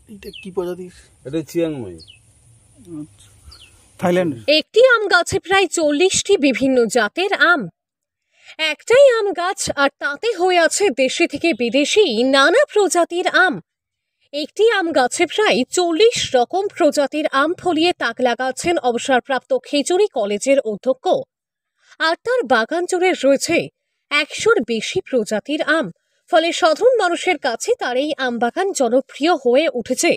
এটা কি প্রজাতির? এটা চিয়াংমাই, থাইল্যান্ড। একটি আম গাছে প্রায় 40টি বিভিন্ন জাতের আম। একটাই আম গাছ, আর তাতে হয়ে আছে দেশি থেকে বিদেশি নানা প্রজাতির আম। একটি আম গাছে প্রায় 40 রকম প্রজাতির আম ফলিয়ে তাক লাগাচ্ছেন অবসরপ্রাপ্ত খেজুরি কলেজের অধ্যক্ষ। আর তার বাগান জুড়ে রয়েছে 100-র বেশি প্রজাতির আম। ফলে সাধারণ মানুষের কাছে তার এই আম বাগান জনপ্রিয় হয়ে উঠেছে।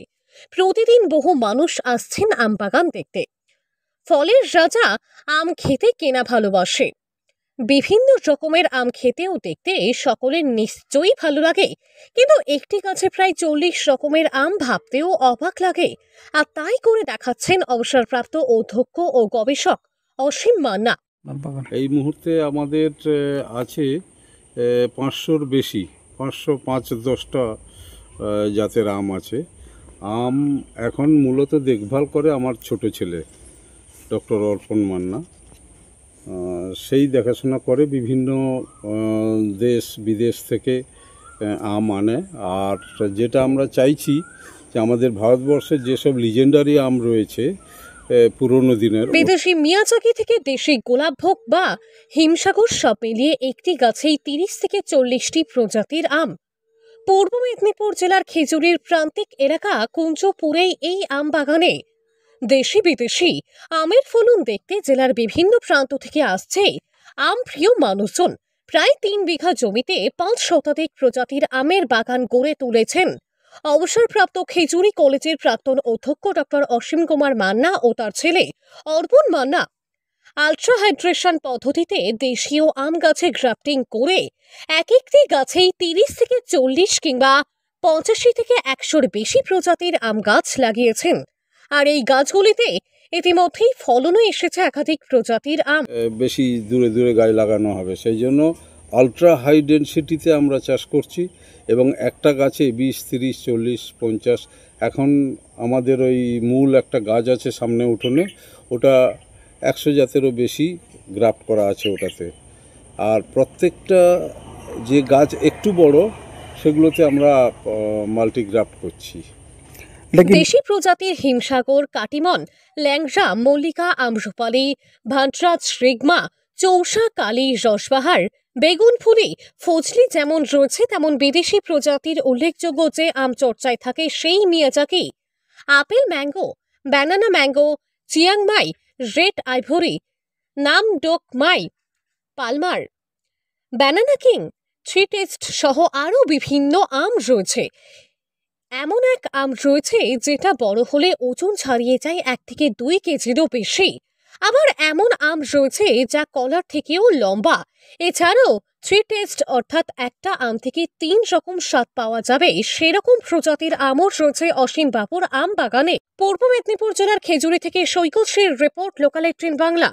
প্রতিদিন বহু মানুষ আসছেন আম বাগান দেখতে। ফলের রাজা আম খেতে কেনা ভালোবাসে। বিভিন্ন রকমের আম খেতেও দেখতে সকলের নিশ্চয়ই ভালো লাগে, কিন্তু একটি গাছে প্রায় 40 রকমের আম ভাবতেও অবাক লাগে। আর তাই করে দেখাচ্ছেন অবসরপ্রাপ্ত অধ্যক্ষ ও গবেষক অসীম মান্না। এই মুহূর্তে আমাদের আছে 500-র বেশি, 505-10টা জাতের আম আছে। আম এখন মূলত দেখভাল করে আমার ছোট ছেলে ডক্টর অর্পণ মান্না। সেই দেখাশোনা করে, বিভিন্ন দেশ বিদেশ থেকে আম আনে। আর যেটা আমরা চাইছি যে আমাদের ভারতবর্ষের যেসব লিজেন্ডারি আম রয়েছে পুরনো দিনের, বিদেশি মিয়াজাকি থেকে দেশি গোলাপভোগ বা হিমসাগর সব মিলিয়ে একটি গাছেই 30 থেকে 40টি প্রজাতির আম। পূর্ব মেদিনীপুর জেলার খেজুরির প্রান্তিক এলাকা কুঞ্জপুরেই এই আম বাগানে দেশি বিদেশি আমের ফলন দেখতে জেলার বিভিন্ন প্রান্ত থেকে আসছে আম প্রিয় মানুষজন। প্রায় 3 বিঘা জমিতে 5 শতাধিক প্রজাতির আমের বাগান গড়ে তুলেছেন অবসরপ্রাপ্ত খেজুরি কলেজের প্রাক্তন অধ্যক্ষ ডক্টর অসীম কুমার মান্না ও তার ছেলে অর্পণ মান্না। আলট্রা হাইড্রেশন পদ্ধতিতে দেশীয় আম গাছে গ্রাফটিং করে এক একটি গাছেই 30 থেকে 40 কিংবা 85 থেকে 100-র বেশি প্রজাতির আম গাছ লাগিয়েছেন। আর এই গাছগুলিতে ইতিমধ্যেই ফলনও এসেছে একাধিক প্রজাতির আম। বেশি দূরে দূরে গাছ লাগানো হবে, সেই জন্য আলট্রা হাই ডেনসিটিতে আমরা চাষ করছি। এবং একটা গাছে 20, 30, 40, 50। এখন আমাদের ওই মূল একটা গাছ আছে সামনে উঠোনে, ওটা 100 জাতেরও বেশি গ্রাফট করা আছে ওটাতে। আর প্রত্যেকটা যে গাছ একটু বড় সেগুলোতে আমরা মাল্টিগ্রাফট করছি। দেশি প্রজাতির হিমসাগর, কাটিমন, ল্যাংড়া, মল্লিকা, আম্রপালি, ভান্টরাজ, রিগমা, চৌসা, কালী, রসবাহার, বেগুনফুলি, ফজলি যেমন রয়েছে, তেমন বিদেশি প্রজাতির উল্লেখযোগ্য যে আম চর্চায় থাকে সেই Miyazaki, apple mango, banana mango, Chiang Mai, red ivory, Namdokmai, Palmer, banana king, three taste সহ আরও বিভিন্ন আম রয়েছে। এমন এক আম রয়েছে যেটা বড় হলে ওজন ছাড়িয়ে যায় 1 থেকে 2 কেজিরও বেশি। আবার এমন আম রয়েছে যা কলার থেকেও লম্বা। এছাড়াও থ্রি টেস্ট অর্থাৎ একটা আম থেকে 3 রকম স্বাদ পাওয়া যাবে সেরকম প্রজাতির আমও রয়েছে অসীম বাবুর আম বাগানে। পূর্ব মেদিনীপুর জেলার খেজুরি থেকে সৈকত শ্রীর রিপোর্ট, লোকাল 18 বাংলা।